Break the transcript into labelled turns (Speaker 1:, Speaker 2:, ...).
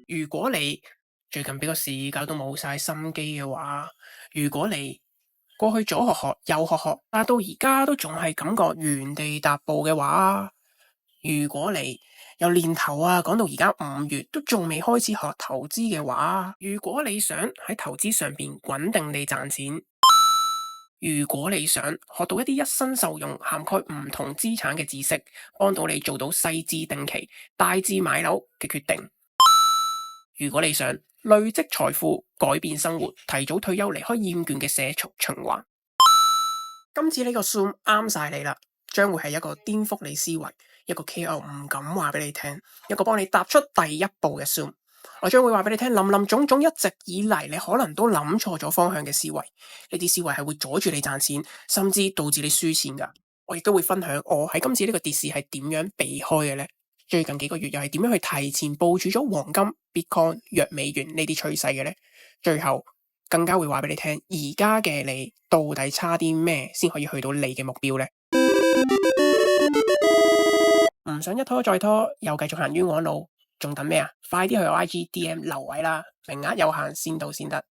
Speaker 1: 如果你最近俾個市搞到冇晒心機嘅話，如果你過去左學學右學學，但到而家都仲係感覺原地踏步嘅話，如果你由年頭講到而家5月都仲未開始學投資嘅話，如果你想喺投資上邊穩定地賺錢，如果你想學到一啲一生受用、涵蓋唔同資產嘅知識，幫到你做到細至定期、大至買樓嘅決定，如果你想累積財富、改變生活、提早退休、離開厭倦嘅社畜循環，今次呢個 Zoom 啱晒你啦！將會係一個顛覆你思維、一個 KO 唔敢話俾你聽、一個幫你踏出第一步嘅 Zoom。我將會話俾你聽，林林總總一直以嚟你可能都諗錯咗方向嘅思維，呢啲思維係會阻住你賺錢，甚至導致你輸錢噶。我亦都會分享我喺今次呢個跌市係點樣避開嘅呢？最近幾個月又係點樣去提前部署咗黃金、Bitcoin、弱美元呢啲趨勢嘅呢？最後更加會話俾你聽，而家嘅你到底差啲咩先可以去到你嘅目標呢？唔想一拖再拖，又繼續行冤枉路，仲等咩啊？快啲去我 IG DM 留位啦，名額有限，先到先得。